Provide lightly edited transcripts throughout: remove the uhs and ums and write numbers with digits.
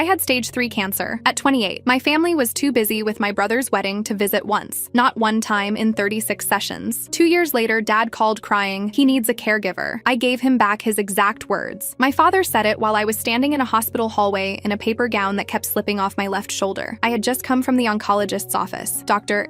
I had stage 3 cancer. At 28, my family was too busy with my brother's wedding to visit once, not one time in 36 sessions. 2 years later, Dad called crying, he needs a caregiver. I gave him back his exact words. My father said it while I was standing in a hospital hallway in a paper gown that kept slipping off my left shoulder. I had just come from the oncologist's office. Dr.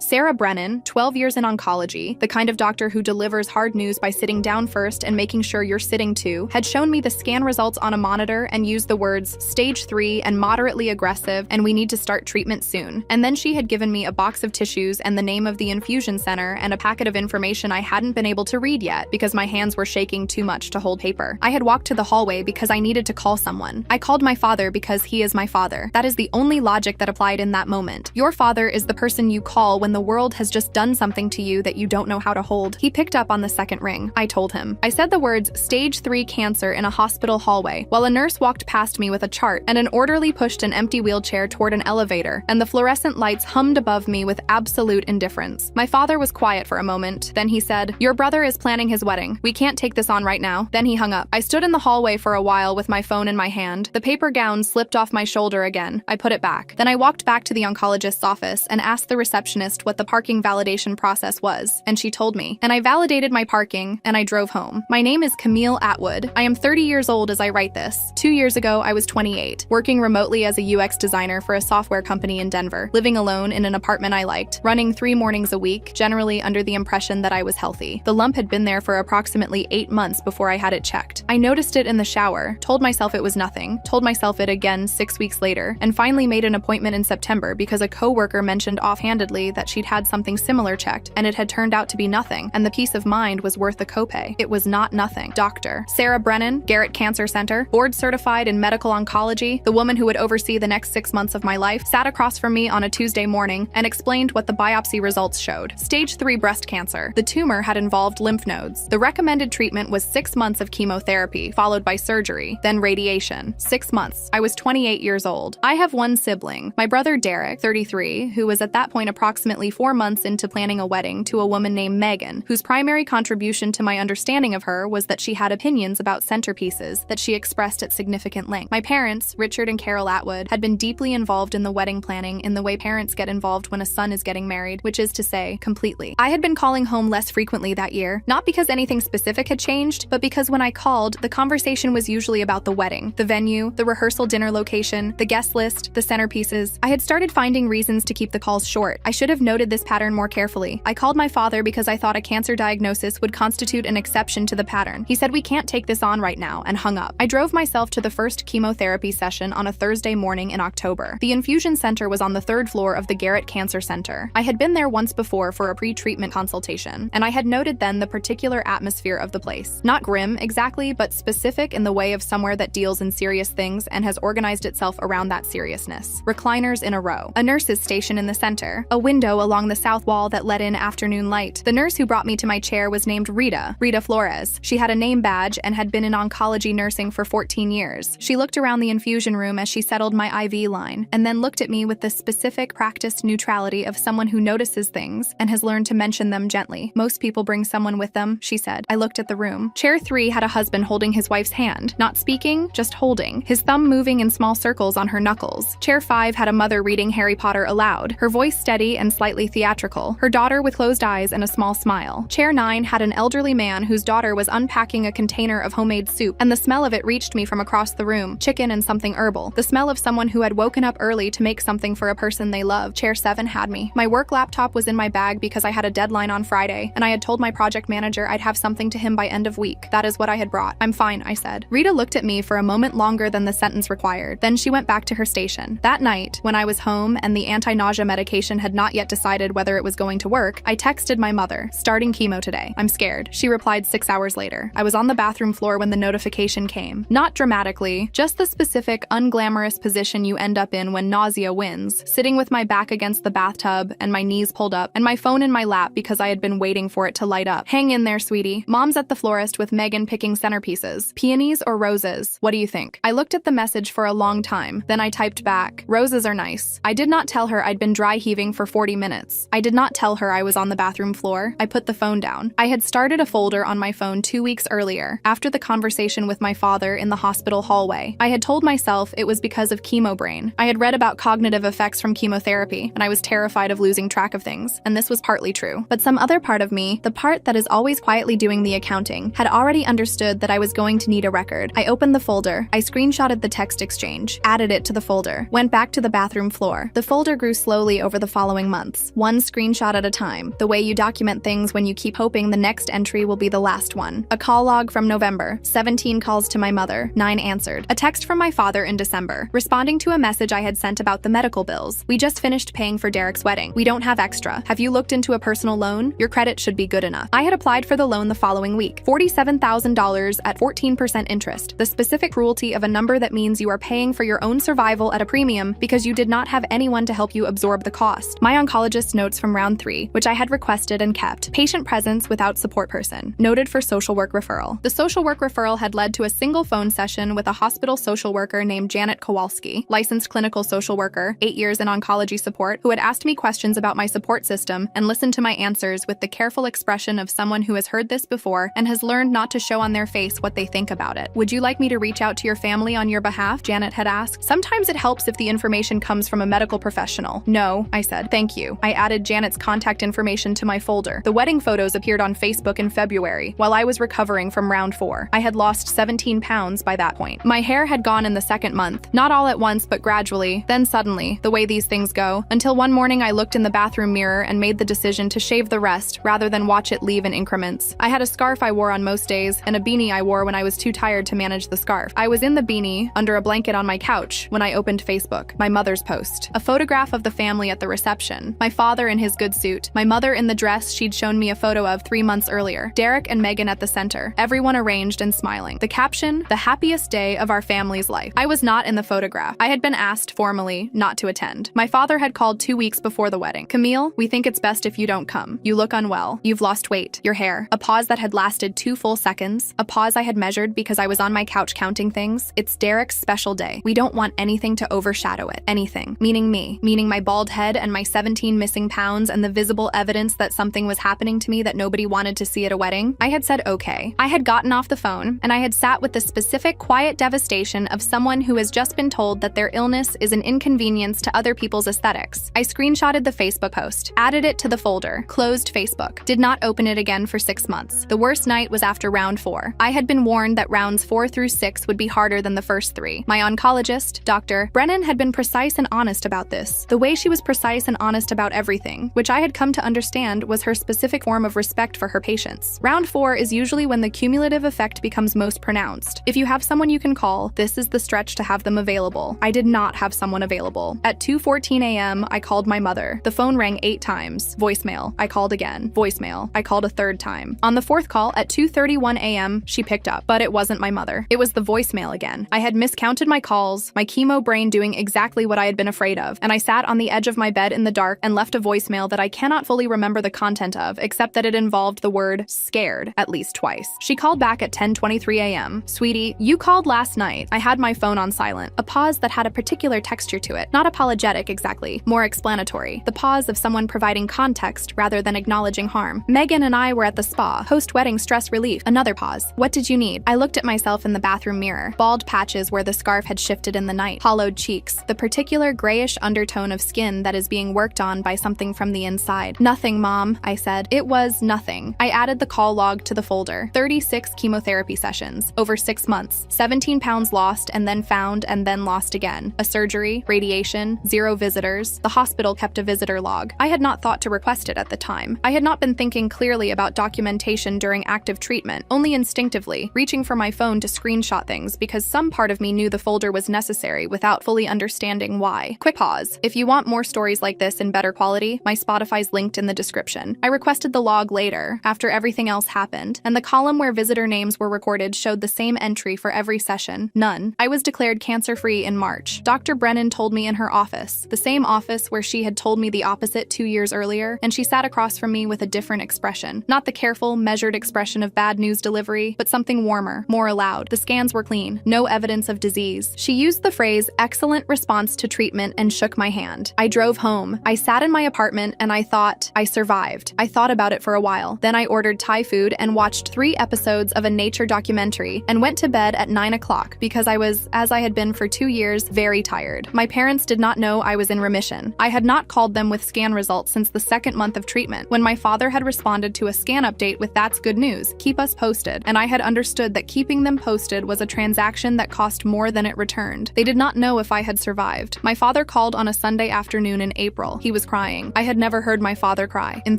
Sarah Brennan, 12 years in oncology, the kind of doctor who delivers hard news by sitting down first and making sure you're sitting too, had shown me the scan results on a monitor and used the words stage 3 and moderately aggressive, and we need to start treatment soon. And then she had given me a box of tissues and the name of the infusion center and a packet of information I hadn't been able to read yet because my hands were shaking too much to hold paper. I had walked to the hallway because I needed to call someone. I called my father because he is my father. That is the only logic that applied in that moment. Your father is the person you call when the world has just done something to you that you don't know how to hold. He picked up on the second ring. I told him. I said the words stage 3 cancer in a hospital hallway while a nurse walked past me with a chart and an orderly pushed an empty wheelchair toward an elevator, and the fluorescent lights hummed above me with absolute indifference. My father was quiet for a moment. Then he said, "Your brother is planning his wedding. We can't take this on right now." Then he hung up. I stood in the hallway for a while with my phone in my hand. The paper gown slipped off my shoulder again. I put it back. Then I walked back to the oncologist's office and asked the receptionist what the parking validation process was, and she told me. And I validated my parking, and I drove home. My name is Camille Atwood. I am 30 years old as I write this. 2 years ago, I was 28, working remotely as a UX designer for a software company in Denver, living alone in an apartment I liked, running 3 mornings a week, generally under the impression that I was healthy. The lump had been there for approximately 8 months before I had it checked. I noticed it in the shower, told myself it was nothing, told myself it again 6 weeks later, and finally made an appointment in September because a coworker mentioned offhandedly that she'd had something similar checked, and it had turned out to be nothing, and the peace of mind was worth the copay. It was not nothing. Dr. Sarah Brennan, Garrett Cancer Center, board certified in medical oncology, the woman who would oversee the next 6 months of my life, sat across from me on a Tuesday morning and explained what the biopsy results showed. Stage 3 breast cancer. The tumor had involved lymph nodes. The recommended treatment was 6 months of chemotherapy, followed by surgery, then radiation. 6 months. I was 28 years old. I have one sibling, my brother Derek, 33, who was at that point approximately 4 months into planning a wedding to a woman named Megan, whose primary contribution to my understanding of her was that she had opinions about centerpieces that she expressed at significant length. My parents, Richard and Carol Atwood, had been deeply involved in the wedding planning in the way parents get involved when a son is getting married, which is to say, completely. I had been calling home less frequently that year, not because anything specific had changed, but because when I called, the conversation was usually about the wedding, the venue, the rehearsal dinner location, the guest list, the centerpieces. I had started finding reasons to keep the calls short. I should have noted this pattern more carefully. I called my father because I thought a cancer diagnosis would constitute an exception to the pattern. He said, "We can't take this on right now," and hung up. I drove myself to the first chemotherapy session on a Thursday morning in October. The infusion center was on the 3rd floor of the Garrett Cancer Center. I had been there once before for a pre-treatment consultation, and I had noted then the particular atmosphere of the place. Not grim exactly, but specific in the way of somewhere that deals in serious things and has organized itself around that seriousness. Recliners in a row. A nurse's station in the center. A window along the south wall that let in afternoon light. The nurse who brought me to my chair was named Rita Flores. She had a name badge and had been in oncology nursing for 14 years. She looked around the infusion room as she settled my IV line, and then looked at me with the specific practiced neutrality of someone who notices things and has learned to mention them gently. "Most people bring someone with them," she said. I looked at the room. Chair 3 had a husband holding his wife's hand, not speaking, just holding, his thumb moving in small circles on her knuckles. Chair 5 had a mother reading Harry Potter aloud, her voice steady and slightly theatrical, her daughter with closed eyes and a small smile. Chair 9 had an elderly man whose daughter was unpacking a container of homemade soup, and the smell of it reached me from across the room, chicken and something herbal, the smell of someone who had woken up early to make something for a person they love. Chair 7 had me. My work laptop was in my bag because I had a deadline on Friday, and I had told my project manager I'd have something to him by end of week. That is what I had brought. "I'm fine," I said. Rita looked at me for a moment longer than the sentence required. Then she went back to her station. That night, when I was home and the anti-nausea medication had not yet decided whether it was going to work, I texted my mother, "Starting chemo today. I'm scared." She replied 6 hours later. I was on the bathroom floor when the notification came. Not dramatically, just the specific, unglamorous position you end up in when nausea wins, sitting with my back against the bathtub and my knees pulled up, and my phone in my lap because I had been waiting for it to light up. "Hang in there, sweetie. Mom's at the florist with Megan picking centerpieces. Peonies or roses? What do you think?" I looked at the message for a long time. Then I typed back, "Roses are nice." I did not tell her I'd been dry heaving for 40 minutes. I did not tell her I was on the bathroom floor. I put the phone down. I had started a folder on my phone 2 weeks earlier, after the conversation with my father in the hospital hallway. I had told myself myself it was because of chemo brain. I had read about cognitive effects from chemotherapy, and I was terrified of losing track of things, and this was partly true. But some other part of me, the part that is always quietly doing the accounting, had already understood that I was going to need a record. I opened the folder, I screenshotted the text exchange, added it to the folder, went back to the bathroom floor. The folder grew slowly over the following months, one screenshot at a time, the way you document things when you keep hoping the next entry will be the last one. A call log from November, 17 calls to my mother, 9 answered. A text from my father in December, responding to a message I had sent about the medical bills. We just finished paying for Derek's wedding. We don't have extra. Have you looked into a personal loan? Your credit should be good enough. I had applied for the loan the following week, $47,000 at 14% interest, the specific cruelty of a number that means you are paying for your own survival at a premium because you did not have anyone to help you absorb the cost. My oncologist's notes from round 3, which I had requested and kept. Patient presence without support person. Noted for social work referral. The social work referral had led to a single phone session with a hospital social worker named Janet Kowalski, licensed clinical social worker, 8 years in oncology support, who had asked me questions about my support system and listened to my answers with the careful expression of someone who has heard this before and has learned not to show on their face what they think about it. Would you like me to reach out to your family on your behalf? Janet had asked. Sometimes it helps if the information comes from a medical professional. No, I said. Thank you. I added Janet's contact information to my folder. The wedding photos appeared on Facebook in February, while I was recovering from round 4. I had lost 17 pounds by that point. My hair had gone in the second month, not all at once but gradually, then suddenly, the way these things go, until one morning I looked in the bathroom mirror and made the decision to shave the rest rather than watch it leave in increments. I had a scarf I wore on most days and a beanie I wore when I was too tired to manage the scarf. I was in the beanie, under a blanket on my couch, when I opened Facebook. My mother's post. A photograph of the family at the reception. My father in his good suit. My mother in the dress she'd shown me a photo of 3 months earlier. Derek and Megan at the center. Everyone arranged and smiling. The caption, the happiest day of our family's life. I was not in the photograph. I had been asked formally not to attend. My father had called 2 weeks before the wedding. Camille, we think it's best if you don't come. You look unwell. You've lost weight. Your hair. A pause that had lasted 2 full seconds. A pause I had measured because I was on my couch counting things. It's Derek's special day. We don't want anything to overshadow it. Anything. Meaning me. Meaning my bald head and my 17 missing pounds and the visible evidence that something was happening to me that nobody wanted to see at a wedding. I had said okay. I had gotten off the phone and I had sat with the specific quiet devastation of someone who has just been told that their illness is an inconvenience to other people's aesthetics. I screenshotted the Facebook post, added it to the folder, closed Facebook, did not open it again for 6 months. The worst night was after round 4. I had been warned that rounds 4 through 6 would be harder than the first 3. My oncologist, Dr. Brennan, had been precise and honest about this. The way she was precise and honest about everything, which I had come to understand was her specific form of respect for her patients. Round 4 is usually when the cumulative effect becomes most pronounced. If you have someone you can call, this is the stretch to have them available. I did not have someone available. At 2:14 a.m., I called my mother. The phone rang 8 times. Voicemail. I called again. Voicemail. I called a 3rd time. On the 4th call, at 2:31 a.m., she picked up, but it wasn't my mother. It was the voicemail again. I had miscounted my calls, my chemo brain doing exactly what I had been afraid of, and I sat on the edge of my bed in the dark and left a voicemail that I cannot fully remember the content of, except that it involved the word scared at least twice. She called back at 10:23 a.m. Sweetie, you called last night. I had my phone on silent. A pause that had a particular texture to it. Not apologetic exactly, more explanatory. The pause of someone providing context rather than acknowledging harm. Megan and I were at the spa, post-wedding stress relief. Another pause. What did you need? I looked at myself in the bathroom mirror. Bald patches where the scarf had shifted in the night. Hollowed cheeks. The particular grayish undertone of skin that is being worked on by something from the inside. Nothing, Mom, I said. It was nothing. I added the call log to the folder. 36 chemotherapy sessions. Over 6 months. 17 pounds lost and then found and then lost again. A surgery, radiation, 0 visitors. The hospital kept a visitor log. I had not thought to request it at the time. I had not been thinking clearly about documentation during active treatment, only instinctively, reaching for my phone to screenshot things because some part of me knew the folder was necessary without fully understanding why. Quick pause. If you want more stories like this in better quality, my Spotify's linked in the description. I requested the log later, after everything else happened, and the column where visitor names were recorded showed the same entry for every session. None. I was declared cancer-free in March. Dr. Brennan told me in her office, the same office where she had told me the opposite 2 years earlier, and she sat across from me with a different expression. Not the careful, measured expression of bad news delivery, but something warmer, more allowed. The scans were clean. No evidence of disease. She used the phrase, excellent response to treatment, and shook my hand. I drove home. I sat in my apartment and I thought, I survived. I thought about it for a while. Then I ordered Thai food and watched 3 episodes of a nature documentary and went to bed at 9 o'clock because I was as I had been for 2 years, very tired. My parents did not know I was in remission. I had not called them with scan results since the second month of treatment, when my father had responded to a scan update with "That's good news, keep us posted," and I had understood that keeping them posted was a transaction that cost more than it returned. They did not know if I had survived. My father called on a Sunday afternoon in April. He was crying. I had never heard my father cry. In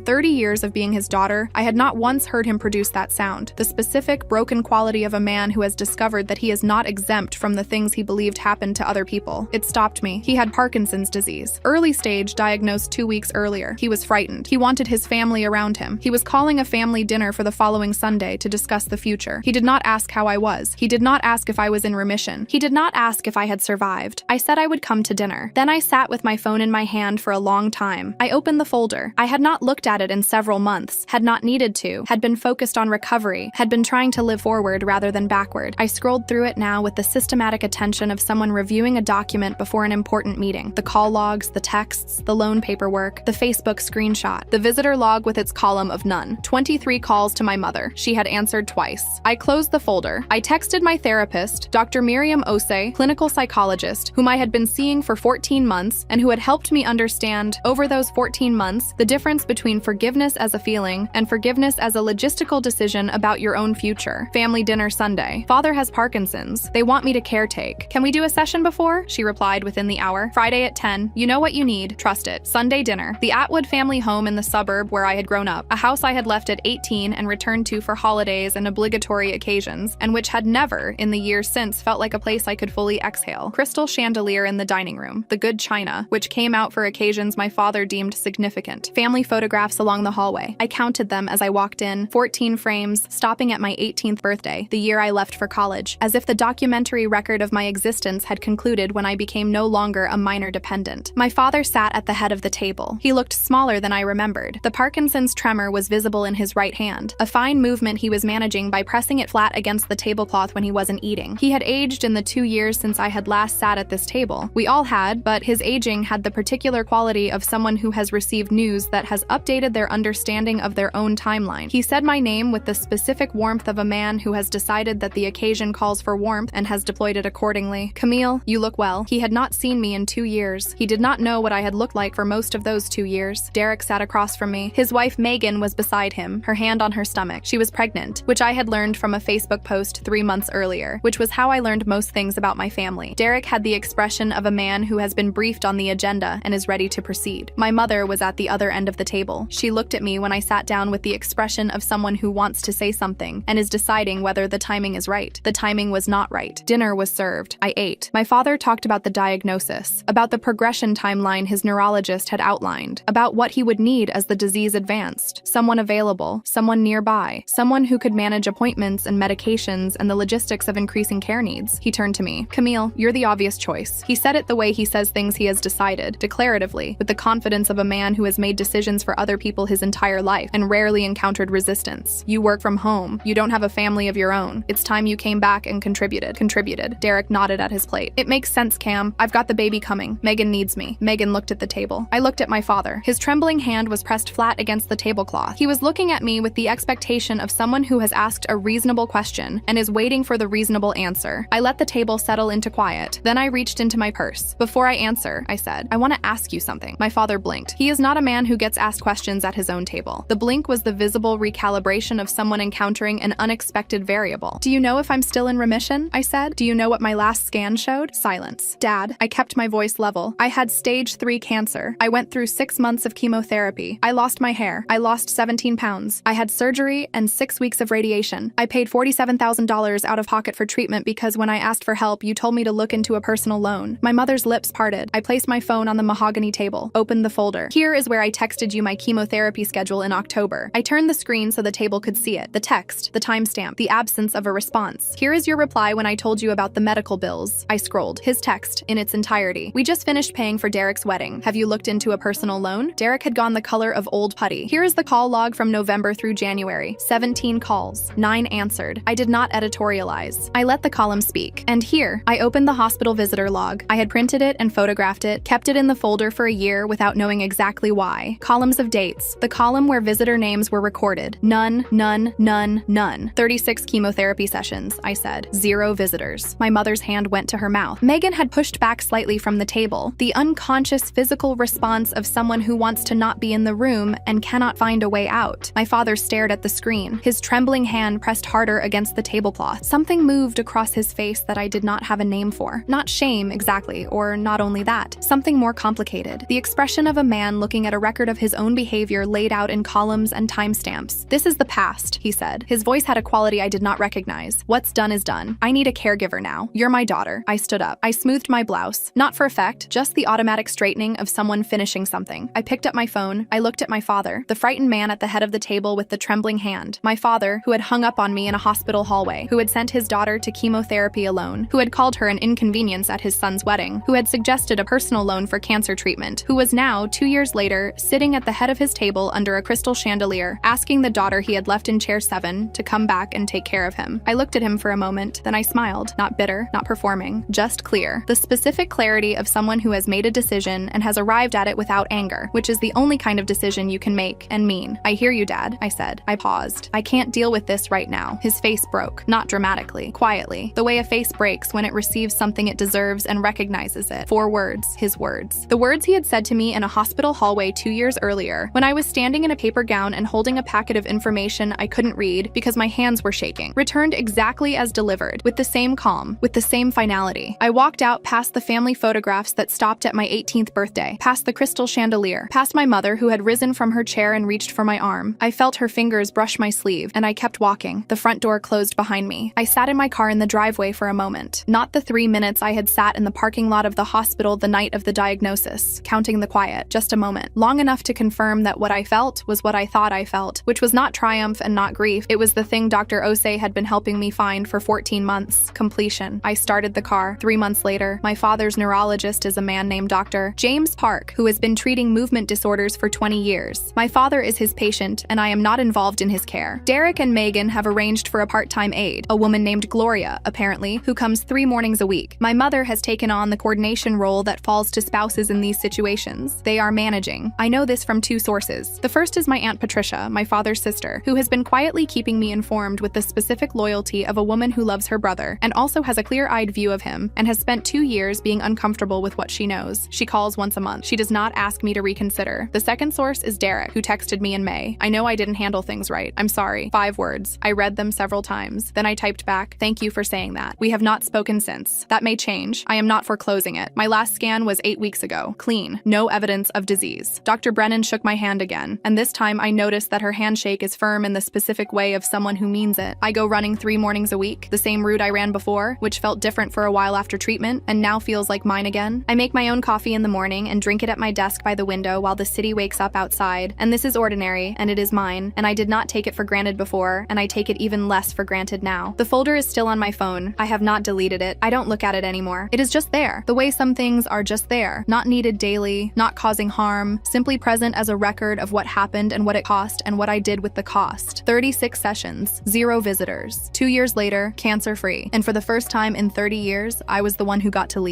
30 years of being his daughter, I had not once heard him produce that sound, the specific, broken quality of a man who has discovered that he is not exempt from the things he believed happened to other people. It stopped me. He had Parkinson's disease. Early stage, diagnosed 2 weeks earlier. He was frightened. He wanted his family around him. He was calling a family dinner for the following Sunday to discuss the future. He did not ask how I was. He did not ask if I was in remission. He did not ask if I had survived. I said I would come to dinner. Then I sat with my phone in my hand for a long time. I opened the folder. I had not looked at it in several months, had not needed to, had been focused on recovery, had been trying to live forward rather than backward. I scrolled through it now with the systematic attention of someone reviewing a document before an important meeting. The call logs, the texts, the loan paperwork, the Facebook screenshot, the visitor log with its column of none. 23 calls to my mother. She had answered twice. I closed the folder. I texted my therapist, Dr. Miriam Ose, clinical psychologist, whom I had been seeing for 14 months and who had helped me understand, over those 14 months, the difference between forgiveness as a feeling and forgiveness as a logistical decision about your own future. Family dinner Sunday. Father has Parkinson's. They want me to caretake. Can we do a session before? She replied within the hour. Friday at 10. You know what you need. Trust it. Sunday dinner. The Atwood family home in the suburb where I had grown up. A house I had left at 18 and returned to for holidays and obligatory occasions, and which had never, in the years since, felt like a place I could fully exhale. Crystal chandelier in the dining room. The good china, which came out for occasions my father deemed significant. Family photographs along the hallway. I counted them as I walked in. 14 frames, stopping at my 18th birthday, the year I left for college, as if the documentary record of my existence had concluded when I became no longer a minor dependent. My father sat at the head of the table. He looked smaller than I remembered. The Parkinson's tremor was visible in his right hand, a fine movement he was managing by pressing it flat against the tablecloth when he wasn't eating. He had aged in the 2 years since I had last sat at this table. We all had, but his aging had the particular quality of someone who has received news that has updated their understanding of their own timeline. He said my name with the specific warmth of a man who has decided that the occasion calls for warmth and has deployed it accordingly. Camille, you look well. He had not seen me in 2 years. He did not know what I had looked like for most of those 2 years. Derek sat across from me. His wife Megan was beside him, her hand on her stomach. She was pregnant, which I had learned from a Facebook post 3 months earlier, which was how I learned most things about my family. Derek had the expression of a man who has been briefed on the agenda and is ready to proceed. My mother was at the other end of the table. She looked at me when I sat down with the expression of someone who wants to say something and is deciding whether the timing is right. The timing was not right. Dinner was served. I ate. My father talked about the diagnosis, about the progression timeline his neurologist had outlined, about what he would need as the disease advanced. Someone available, someone nearby, someone who could manage appointments and medications and the logistics of increasing care needs. He turned to me. Camille, you're the obvious choice. He said it the way he says things he has decided, declaratively, with the confidence of a man who has made decisions for other people his entire life and rarely encountered resistance. You work from home. You don't have a family of your own. It's time you came back and contributed. Derek nodded at his plate. It makes sense, Cam. I've got the baby coming. Megan needs me. Megan looked at the table. I looked at my father. His trembling hand was pressed flat against the tablecloth. He was looking at me with the expectation of someone who has asked a reasonable question and is waiting for the reasonable answer. I let the table settle into quiet. Then I reached into my purse. Before I answer, I said, I want to ask you something. My father blinked. He is not a man who gets asked questions at his own table. The blink was the visible recalibration of someone encountering an unexpected variable. Do you know if I'm still in remission? I said. Do you know what my last scan showed? Silence. Dad, I kept my voice level. I had stage 3 cancer. I went through 6 months of chemotherapy. I lost my hair. I lost 17 pounds. I had surgery and 6 weeks of radiation. I paid $47,000 out of pocket for treatment because when I asked for help, you told me to look into a personal loan. My mother's lips parted. I placed my phone on the mahogany table, opened the folder. Here is where I texted you my chemotherapy schedule in October. I turned the screen so the table could see it. The text, the timestamp, the absence of a response. Here is your reply when I told you about the medical bills. I scrolled. His text, in its entirety. We just finished paying for Derek's wedding. Have you looked into a personal loan? Derek had gone the color of old putty. Here is the call log from November through January. 17 calls. 9 answered. I did not editorialize. I let the column speak. And here, I opened the hospital visitor log. I had printed it and photographed it, kept it in the folder for a year without knowing exactly why. Columns of dates. The column where visitor names were recorded. None, none, none, none. 36 chemotherapy sessions, I said. 0 visitors. My My mother's hand went to her mouth. Megan had pushed back slightly from the table, the unconscious physical response of someone who wants to not be in the room and cannot find a way out. My father stared at the screen, his trembling hand pressed harder against the tablecloth. Something moved across his face that I did not have a name for. Not shame, exactly, or not only that. Something more complicated. The expression of a man looking at a record of his own behavior laid out in columns and timestamps. "This is the past," he said. His voice had a quality I did not recognize. "What's done is done. I need a caregiver now. You're my daughter." I stood up. I smoothed my blouse. Not for effect, just the automatic straightening of someone finishing something. I picked up my phone. I looked at my father, the frightened man at the head of the table with the trembling hand. My father, who had hung up on me in a hospital hallway, who had sent his daughter to chemotherapy alone, who had called her an inconvenience at his son's wedding, who had suggested a personal loan for cancer treatment, who was now, 2 years later, sitting at the head of his table under a crystal chandelier, asking the daughter he had left in chair 7 to come back and take care of him. I looked at him for a moment, then I smiled, not bitter, not performing, just clear. The specific clarity of someone who has made a decision and has arrived at it without anger, which is the only kind of decision you can make and mean. "I hear you, Dad," I said. I paused. "I can't deal with this right now." His face broke, not dramatically, quietly, the way a face breaks when it receives something it deserves and recognizes it. 4 words, his words. The words he had said to me in a hospital hallway 2 years earlier, when I was standing in a paper gown and holding a packet of information I couldn't read because my hands were shaking, returned exactly as delivered, with the same calm, with the same finality. I walked out past the family photographs that stopped at my 18th birthday, past the crystal chandelier, past my mother who had risen from her chair and reached for my arm. I felt her fingers brush my sleeve, and I kept walking. The front door closed behind me. I sat in my car in the driveway for a moment. Not the 3 minutes I had sat in the parking lot of the hospital the night of the diagnosis, counting the quiet, just a moment. Long enough to confirm that what I felt was what I thought I felt, which was not triumph and not grief. It was the thing Dr. Osei had been helping me find for 14 months, completion. I started the car. 3 months later, my father's neurologist is a man named Dr. James Park, who has been treating movement disorders for 20 years. My father is his patient, and I am not involved in his care. Derek and Megan have arranged for a part-time aide, a woman named Gloria, apparently, who comes 3 mornings a week. My mother has taken on the coordination role that falls to spouses in these situations. They are managing. I know this from 2 sources. The first is my Aunt Patricia, my father's sister, who has been quietly keeping me informed with the specific loyalty of a woman who loves her brother and also has a clear-eyed view of him and has spent 2 years being uncomfortable with what she knows. She calls once a month. She does not ask me to reconsider. The second source is Derek, who texted me in May. "I know I didn't handle things right. I'm sorry." 5 words. I read them several times. Then I typed back, "Thank you for saying that. We have not spoken since. That may change. I am not foreclosing it. My last scan was 8 weeks ago. Clean. No evidence of disease." Dr. Brennan shook my hand again, and this time I noticed that her handshake is firm in the specific way of someone who means it. I go running 3 mornings a week, the same route I ran before, which felt different for a while after treatment, and now feels like mine again. I make my own coffee in the morning and drink it at my desk by the window while the city wakes up outside, and this is ordinary, and it is mine, and I did not take it for granted before, and I take it even less for granted now. The folder is still on my phone. I have not deleted it. I don't look at it anymore. It is just there, the way some things are just there, not needed daily, not causing harm, simply present as a record of what happened and what it cost and what I did with the cost. 36 sessions, 0 visitors. 2 years later, cancer-free, and for the first time in 30 years, I was the one who got to leave.